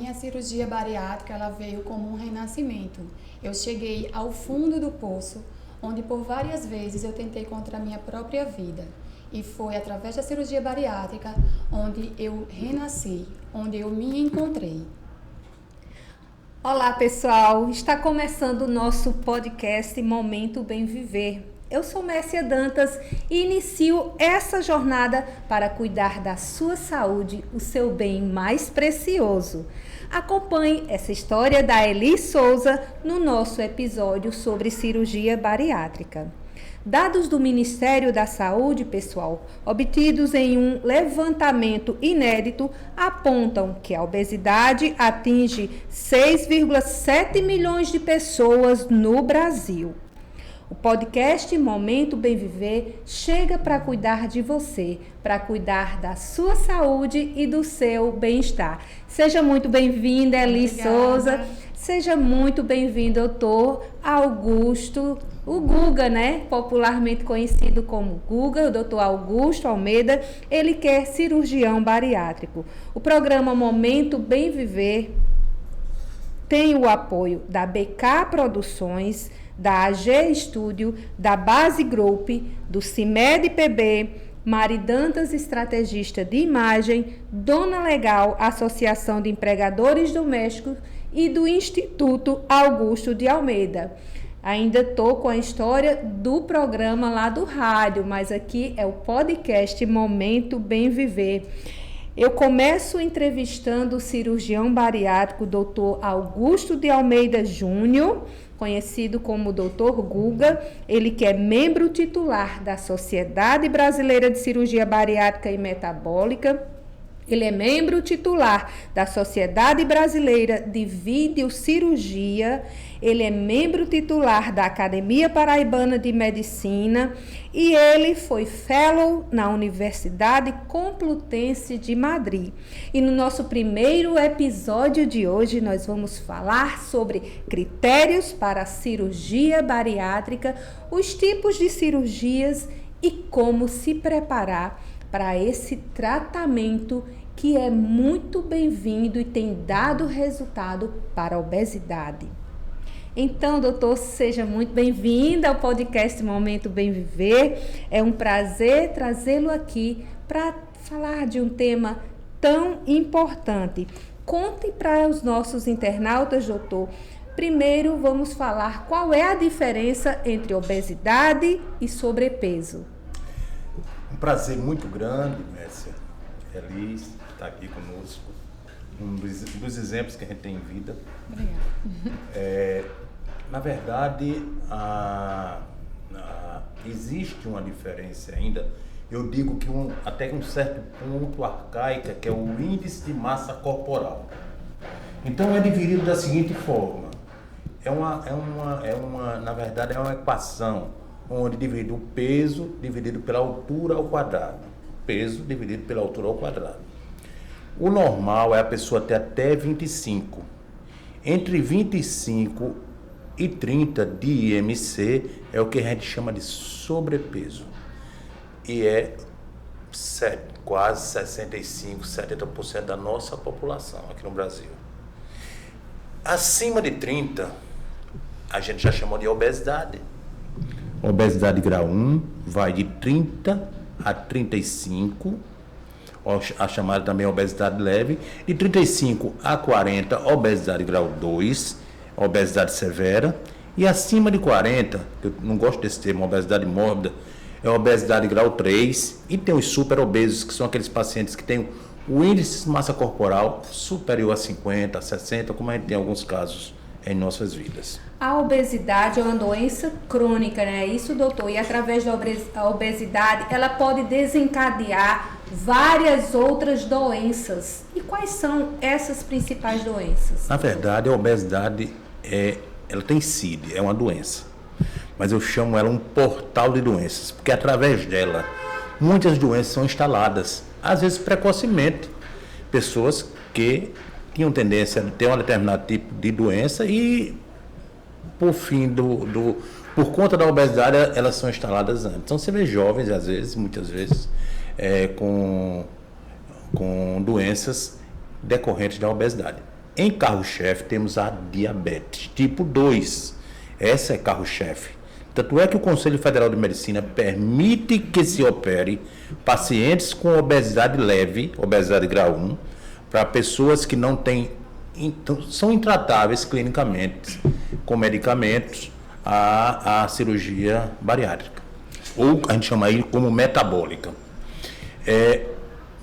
mim a cirurgia bariátrica ela veio como um renascimento. Eu cheguei ao fundo do poço, onde por várias vezes eu tentei contra a minha própria vida. E foi através da cirurgia bariátrica onde eu renasci, onde eu me encontrei. Olá pessoal, está começando o nosso podcast Momento Bem Viver. Eu sou Mércia Dantas e inicio essa jornada para cuidar da sua saúde, o seu bem mais precioso. Acompanhe essa história da Eli Souza no nosso episódio sobre cirurgia bariátrica. Dados do Ministério da Saúde, pessoal, obtidos em um levantamento inédito, apontam que a obesidade atinge 6,7 milhões de pessoas no Brasil. O podcast Momento Bem Viver chega para cuidar de você, para cuidar da sua saúde e do seu bem-estar. Seja muito bem-vinda, Eli Souza. Seja muito bem-vindo, doutor Augusto, o Guga, né? Popularmente conhecido como Guga, o doutor Augusto Almeida. Ele que é cirurgião bariátrico. O programa Momento Bem Viver tem o apoio da BK Produções, da AG Estúdio, da Base Group, do CIMED PB, Mari Dantas, estrategista de imagem, Dona Legal, Associação de Empregadores Domésticos e do Instituto Augusto de Almeida. Ainda estou com a história do programa lá do rádio, mas aqui é o podcast Momento Bem Viver. Eu começo entrevistando o cirurgião bariátrico Dr. Augusto de Almeida Júnior, conhecido como Dr. Guga, ele que é membro titular da Sociedade Brasileira de Cirurgia Bariátrica e Metabólica. Ele é membro titular da Sociedade Brasileira de Videocirurgia, ele é membro titular da Academia Paraibana de Medicina e ele foi fellow na Universidade Complutense de Madrid. E no nosso primeiro episódio de hoje nós vamos falar sobre critérios para a cirurgia bariátrica, os tipos de cirurgias e como se preparar para esse tratamento que é muito bem-vindo e tem dado resultado para a obesidade. Então, doutor, seja muito bem-vindo ao podcast Momento Bem Viver. É um prazer trazê-lo aqui para falar de um tema tão importante. Conte para os nossos internautas, doutor. Primeiro, vamos falar qual é a diferença entre obesidade e sobrepeso. Um prazer muito grande, Mércia. Feliz de estar aqui conosco. Um dos exemplos que a gente tem em vida. Obrigada. Na verdade, existe uma diferença ainda. Eu digo que até um certo ponto arcaica, que é o índice de massa corporal. Então é dividido da seguinte forma. Na verdade, é uma equação onde divide o peso dividido pela altura ao quadrado. Peso dividido pela altura ao quadrado. O normal é a pessoa ter até 25. Entre 25 e 30 de IMC é o que a gente chama de sobrepeso. E é quase 65, 70% da nossa população aqui no Brasil. Acima de 30, a gente já chamou de obesidade. Obesidade grau 1 vai de 30 a 35, a chamada também obesidade leve, de 35 a 40, obesidade grau 2, obesidade severa, e acima de 40, eu não gosto desse termo, obesidade mórbida, é obesidade grau 3, e tem os super obesos, que são aqueles pacientes que têm o índice de massa corporal superior a 50, a 60, como a gente tem em alguns casos em nossas vidas. A obesidade é uma doença crônica, né? Isso, doutor? E através da obesidade, ela pode desencadear várias outras doenças. E quais são essas principais doenças? Na verdade, a obesidade ela tem CID, é uma doença. Mas eu chamo ela um portal de doenças, porque através dela, muitas doenças são instaladas, às vezes precocemente. Pessoas que tinham tendência a ter um determinado tipo de doença e, por conta da obesidade, elas são instaladas antes. Então, você vê jovens, às vezes, muitas vezes, com doenças decorrentes da obesidade. em carro-chefe temos a diabetes tipo 2. Essa é carro-chefe. Tanto é que o Conselho Federal de Medicina permite que se opere pacientes com obesidade leve, obesidade grau 1, para pessoas que não têm, são intratáveis clinicamente com medicamentos, a cirurgia bariátrica. Ou a gente chama aí como metabólica.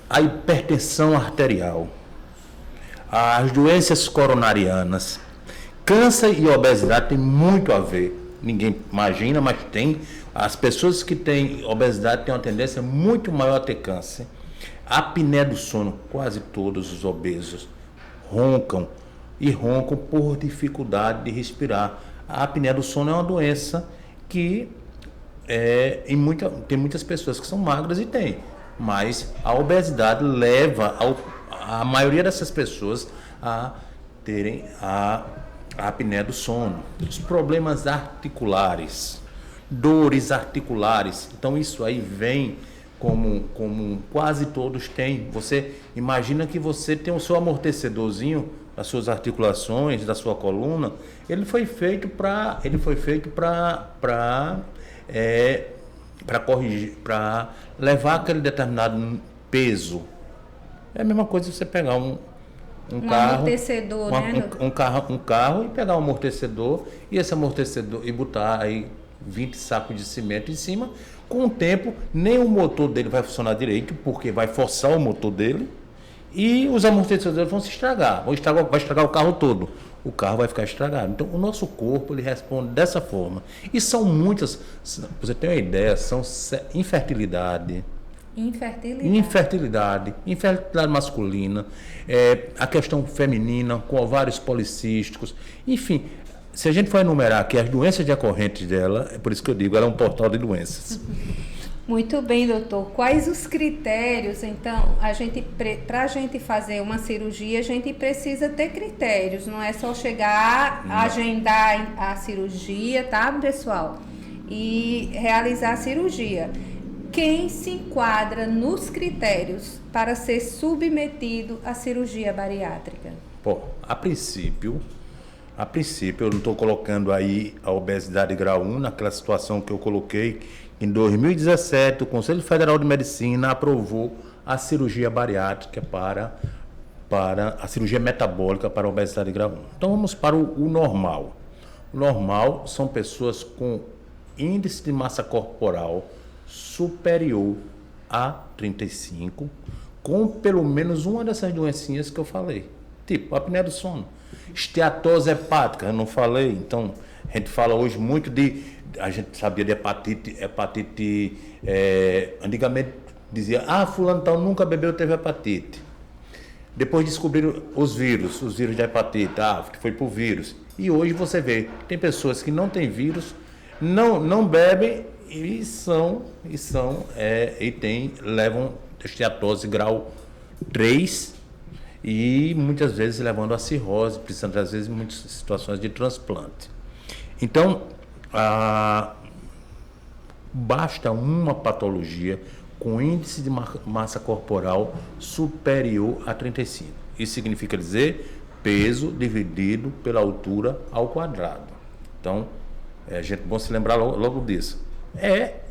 A hipertensão arterial, as doenças coronarianas, câncer e obesidade tem muito a ver. Ninguém imagina, mas tem. As pessoas que têm obesidade têm uma tendência muito maior a ter câncer. A apneia do sono, quase todos os obesos roncam e roncam por dificuldade de respirar. A apneia do sono é uma doença que tem muitas pessoas que são magras e tem, mas a obesidade leva a maioria dessas pessoas a terem a apneia do sono. Os problemas articulares, dores articulares, então isso aí vem como quase todos têm. Você imagina que você tem o seu amortecedorzinho, as suas articulações, da sua coluna, ele foi feito para corrigir, para levar aquele determinado peso. É a mesma coisa que você pegar um carro, amortecedor, um carro e pegar um amortecedor e esse amortecedor e botar aí 20 sacos de cimento em cima. Com o tempo, nem o motor dele vai funcionar direito, porque vai forçar o motor dele e os amortecedores vão se estragar, vai estragar o carro todo. O carro vai ficar estragado. Então, o nosso corpo, ele responde dessa forma. E são muitas, pra você ter uma ideia, são infertilidade masculina, a questão feminina, com ovários policísticos, enfim, se a gente for enumerar aqui as doenças decorrentes dela, é por isso que eu digo, ela é um portal de doenças. Muito bem, doutor. Quais os critérios, então, para a gente fazer uma cirurgia, a gente precisa ter critérios, não é só chegar, agendar a cirurgia, tá, pessoal? E realizar a cirurgia. Quem se enquadra nos critérios para ser submetido à cirurgia bariátrica? A princípio, eu não estou colocando aí a obesidade grau 1 naquela situação que eu coloquei. Em 2017, o Conselho Federal de Medicina aprovou a cirurgia bariátrica para a cirurgia metabólica para a obesidade grau 1. Então vamos para o normal. O normal são pessoas com índice de massa corporal superior a 35, com pelo menos uma dessas doencinhas que eu falei. Tipo, apneia do sono. Esteatose hepática, eu não falei. Então, a gente fala hoje muito a gente sabia de hepatite, antigamente dizia, fulano tal nunca bebeu, teve hepatite. Depois descobriram os vírus de hepatite, foi por vírus. E hoje você vê, tem pessoas que não têm vírus, não bebem e levam esteatose grau 3 e muitas vezes levando a cirrose, precisando às vezes em muitas situações de transplante. Então, basta uma patologia com índice de massa corporal superior a 35. Isso significa dizer peso dividido pela altura ao quadrado. Então, é bom se lembrar logo disso.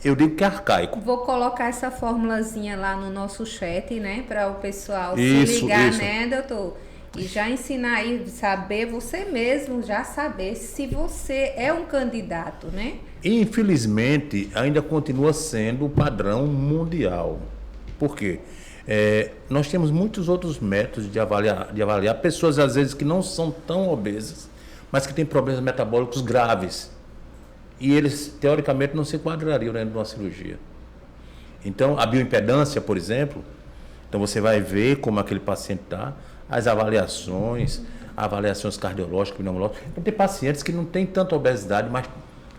Eu digo que é arcaico. Vou colocar essa formulazinha lá no nosso chat, né, para o pessoal se ligar, né, doutor? E já ensinar aí, saber, você mesmo já saber se você é um candidato, né? Infelizmente, ainda continua sendo o padrão mundial. Por quê? Nós temos muitos outros métodos de avaliar pessoas, às vezes, que não são tão obesas, mas que têm problemas metabólicos graves. E eles, teoricamente, não se enquadrariam dentro de uma cirurgia. Então, a bioimpedância, por exemplo, então você vai ver como aquele paciente está, as avaliações cardiológicas, pneumológicas. Então, tem pacientes que não têm tanta obesidade, mas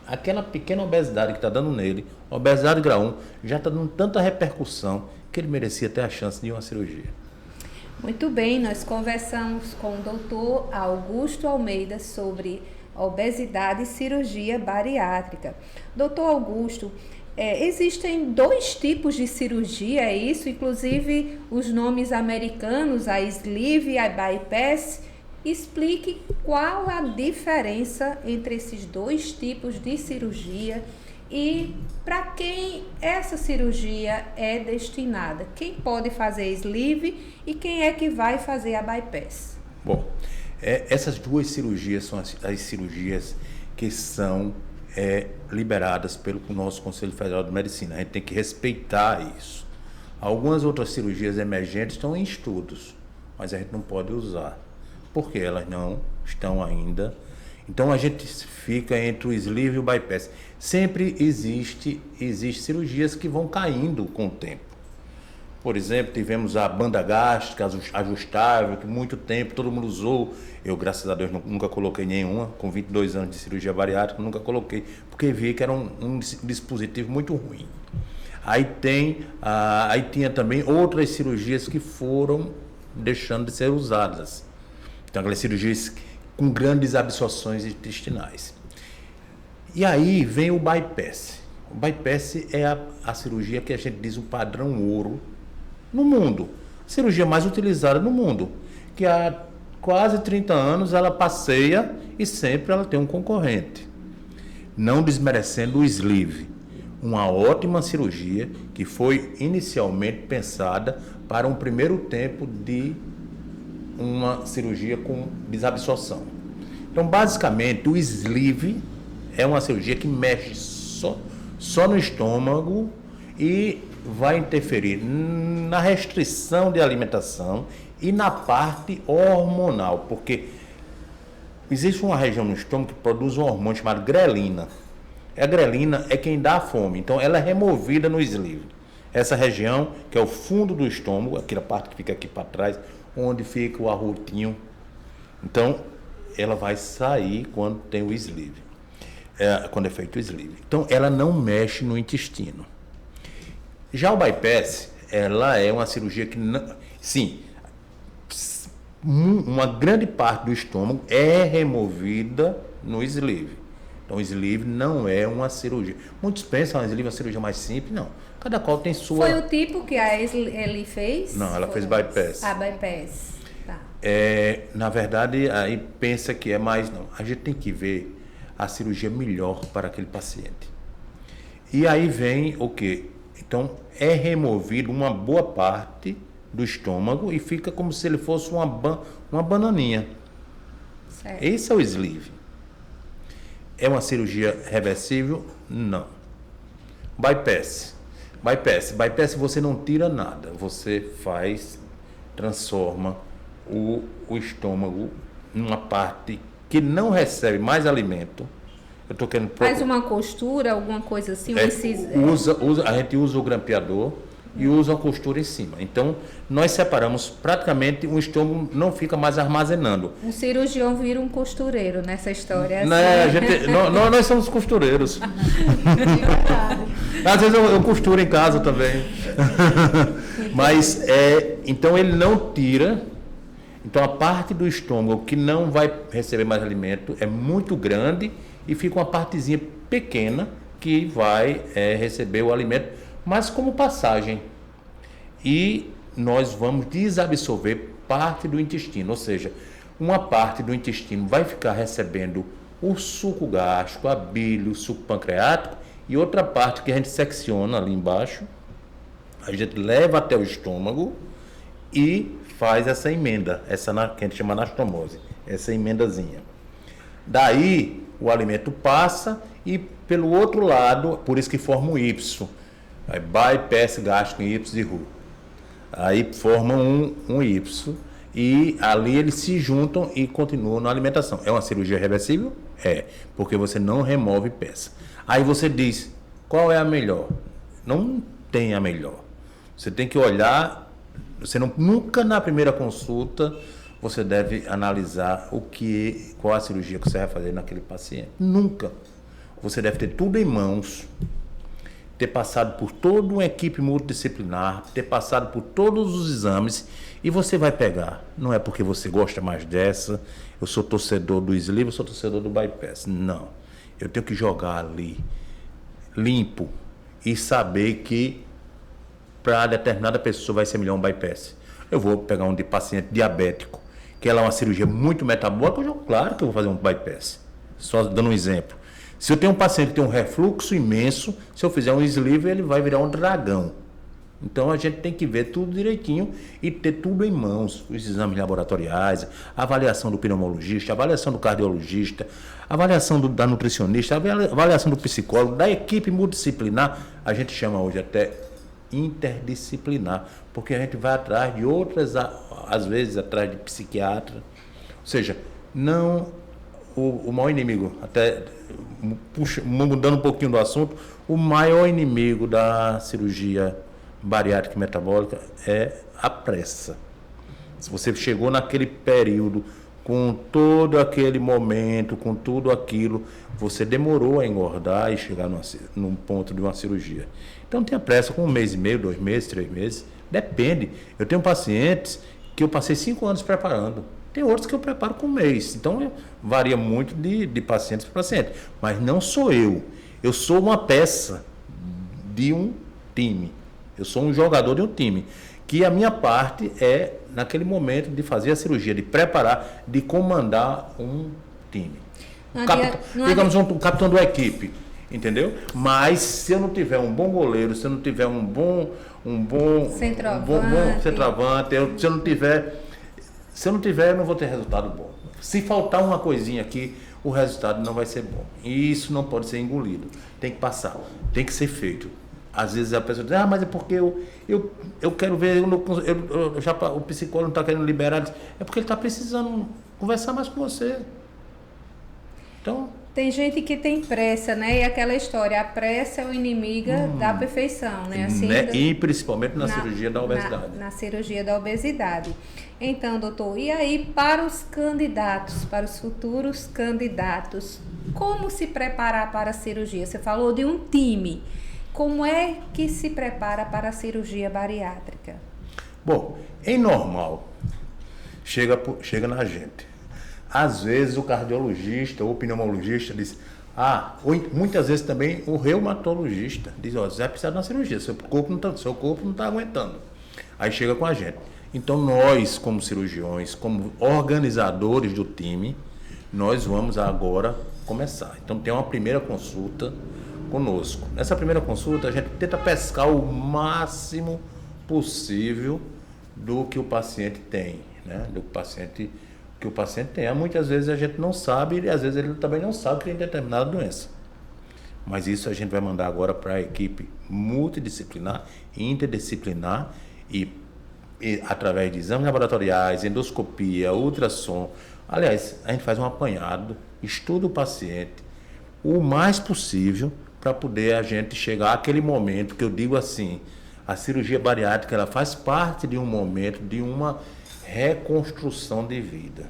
aquela pequena obesidade que está dando nele, obesidade grau 1, já está dando tanta repercussão que ele merecia ter a chance de uma cirurgia. Muito bem, nós conversamos com o doutor Augusto Almeida sobre obesidade e cirurgia bariátrica. Doutor Augusto, existem 2 tipos de cirurgia, é isso? Inclusive os nomes americanos, a sleeve e a bypass. Explique qual a diferença entre esses dois tipos de cirurgia e para quem essa cirurgia é destinada. Quem pode fazer sleeve e quem é que vai fazer a bypass? Bom, essas duas cirurgias são as cirurgias que são liberadas pelo nosso Conselho Federal de Medicina. A gente tem que respeitar isso. Algumas outras cirurgias emergentes estão em estudos, mas a gente não pode usar, porque elas não estão ainda. Então a gente fica entre o sleeve e o bypass. Sempre existe cirurgias que vão caindo com o tempo. Por exemplo, tivemos a banda gástrica ajustável, que muito tempo todo mundo usou. Eu, graças a Deus, nunca coloquei nenhuma. Com 22 anos de cirurgia bariátrica, nunca coloquei, porque vi que era um dispositivo muito ruim. Aí tinha também outras cirurgias que foram deixando de ser usadas. Então, aquelas cirurgias com grandes absorções intestinais. E aí vem o bypass. O bypass é a cirurgia que a gente diz o padrão ouro no mundo. A cirurgia mais utilizada no mundo. Que há quase 30 anos ela passeia e sempre ela tem um concorrente. Não desmerecendo o sleeve. Uma ótima cirurgia que foi inicialmente pensada para um primeiro tempo de uma cirurgia com desabsorção. Então, basicamente, o sleeve é uma cirurgia que mexe só no estômago e vai interferir na restrição de alimentação e na parte hormonal, porque existe uma região no estômago que produz um hormônio chamado grelina. A grelina é quem dá a fome, então ela é removida no sleeve. Essa região, que é o fundo do estômago, aquela parte que fica aqui para trás, onde fica o arrotinho. Então, ela vai sair quando tem o sleeve, quando é feito o sleeve. Então, ela não mexe no intestino. Já o bypass, ela é uma cirurgia que, sim, uma grande parte do estômago é removida no sleeve. Então, o sleeve não é uma cirurgia. Muitos pensam que o sleeve é uma cirurgia mais simples. Não. Cada qual tem sua... Foi o tipo que a Eli fez? Não, ela fez bypass. Ah, bypass. Tá. Na verdade, aí pensa que é mais... Não. A gente tem que ver a cirurgia melhor para aquele paciente. E aí vem o quê? Então, é removido uma boa parte do estômago e fica como se ele fosse uma bananinha. Certo. Esse é o sleeve. É uma cirurgia reversível? Não. Bypass. Bypass você não tira nada. Você transforma o estômago numa parte que não recebe mais alimento. Eu tô querendo Faz uma costura, alguma coisa assim? A gente usa o grampeador e usa a costura em cima. Então, nós separamos praticamente, o estômago não fica mais armazenando. Um cirurgião vira um costureiro nessa história. Assim. Nós somos costureiros. Às vezes eu costuro em casa também. Mas, então ele não tira. Então, a parte do estômago que não vai receber mais alimento é muito grande e fica uma partezinha pequena que vai receber o alimento, mas como passagem. E nós vamos desabsorver parte do intestino, ou seja, uma parte do intestino vai ficar recebendo o suco gástrico, a bile, o suco pancreático, e outra parte que a gente secciona ali embaixo, a gente leva até o estômago e faz essa emenda, que a gente chama anastomose, essa emendazinha. Daí o alimento passa e pelo outro lado, por isso que forma um Y. Aí bypass gástrico em Y e RU. Aí formam um Y e ali eles se juntam e continuam na alimentação. É uma cirurgia reversível? É, porque você não remove peça. Aí você diz, qual é a melhor? Não tem a melhor. Você tem que olhar, nunca na primeira consulta você deve analisar qual a cirurgia que você vai fazer naquele paciente. Nunca. Você deve ter tudo em mãos, ter passado por toda uma equipe multidisciplinar, ter passado por todos os exames e você vai pegar. Não é porque você gosta mais dessa, eu sou torcedor do sleeve, eu sou torcedor do bypass. Não. Eu tenho que jogar ali, limpo, e saber que para determinada pessoa vai ser melhor um bypass. Eu vou pegar um de paciente diabético que ela é uma cirurgia muito metabólica, claro que eu vou fazer um bypass. Só dando um exemplo. Se eu tenho um paciente que tem um refluxo imenso, se eu fizer um sleeve, ele vai virar um dragão. Então a gente tem que ver tudo direitinho e ter tudo em mãos, os exames laboratoriais, a avaliação do pneumologista, a avaliação do cardiologista, a avaliação da nutricionista, a avaliação do psicólogo, da equipe multidisciplinar, a gente chama hoje até interdisciplinar, porque a gente vai atrás de outras, às vezes atrás de psiquiatra, ou seja, não o maior inimigo, até mudando um pouquinho do assunto, o maior inimigo da cirurgia bariátrica e metabólica é a pressa. Se você chegou naquele período, com todo aquele momento, com tudo aquilo, você demorou a engordar e chegar num ponto de uma cirurgia. Então tenha pressa com 1 mês e meio, 2 meses, 3 meses, depende. Eu tenho pacientes que eu passei 5 anos preparando. Tem outros que eu preparo com 1 mês. Então varia muito de pacientes para paciente. Mas não sou eu. Eu sou uma peça de um time. Eu sou um jogador de um time, que a minha parte é, naquele momento, de fazer a cirurgia, de preparar, de comandar um time. Digamos, um capitão da equipe, entendeu? Mas se eu não tiver um bom goleiro, se eu não tiver um bom centroavante, se eu não tiver, eu não vou ter resultado bom. Se faltar uma coisinha aqui, o resultado não vai ser bom. E isso não pode ser engolido. Tem que passar, tem que ser feito. Às vezes a pessoa diz, mas é porque eu quero ver, o psicólogo não está querendo liberar. É porque ele está precisando conversar mais com você. Então, tem gente que tem pressa, né? E aquela história, a pressa é o inimigo da perfeição, né? Assim, e principalmente na cirurgia da obesidade. Na cirurgia da obesidade. Então, doutor, e aí para os candidatos, para os futuros candidatos, como se preparar para a cirurgia? Você falou de um time. Como é que se prepara para a cirurgia bariátrica? Bom, em normal, chega na gente. Às vezes o cardiologista ou o pneumologista diz, ou muitas vezes também o reumatologista diz, você vai precisar de uma cirurgia, seu corpo não está aguentando. Aí chega com a gente. Então nós, como cirurgiões, como organizadores do time, nós vamos agora começar. Então tem uma primeira consulta conosco. Nessa primeira consulta, a gente tenta pescar o máximo possível do que o paciente tem, né? Do que o paciente tem. Muitas vezes a gente não sabe e às vezes ele também não sabe que tem determinada doença. Mas isso a gente vai mandar agora para a equipe multidisciplinar, interdisciplinar e através de exames laboratoriais, endoscopia, ultrassom. Aliás, a gente faz um apanhado, estuda o paciente o mais possível para poder a gente chegar àquele momento que eu digo assim, a cirurgia bariátrica ela faz parte de um momento de uma reconstrução de vida,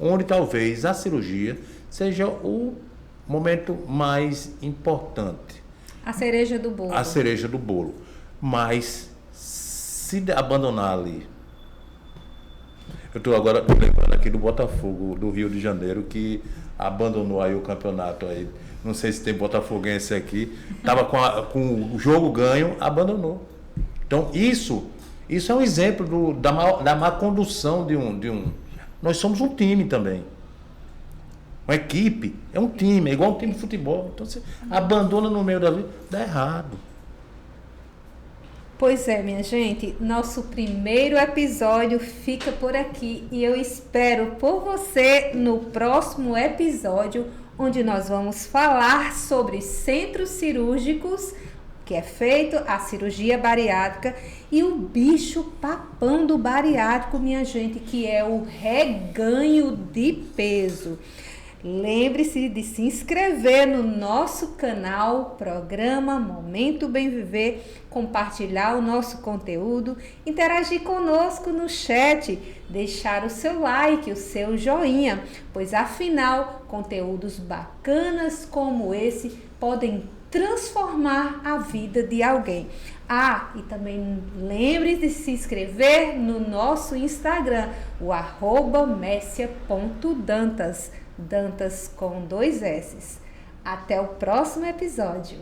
onde talvez a cirurgia seja o momento mais importante. A cereja do bolo. A cereja do bolo. Mas se abandonar ali, eu estou agora lembrando aqui do Botafogo do Rio de Janeiro que abandonou aí o campeonato aí. Não sei se tem botafoguense aqui. Estava com o jogo ganho, abandonou. Então, isso é um exemplo da má condução de um... Nós somos um time também. Uma equipe é um time, é igual um time de futebol. Então, você abandona no meio da vida, dá errado. Pois é, minha gente, nosso primeiro episódio fica por aqui e eu espero por você no próximo episódio, onde nós vamos falar sobre centros cirúrgicos, que é feito a cirurgia bariátrica, e o bicho papão do bariátrico, minha gente, que é o reganho de peso. Lembre-se de se inscrever no nosso canal, programa Momento Bem Viver, compartilhar o nosso conteúdo, interagir conosco no chat, deixar o seu like, o seu joinha, pois afinal, conteúdos bacanas como esse podem transformar a vida de alguém. E também lembre-se de se inscrever no nosso Instagram, o @messia.dantas. Dantas com 2 S. Até o próximo episódio.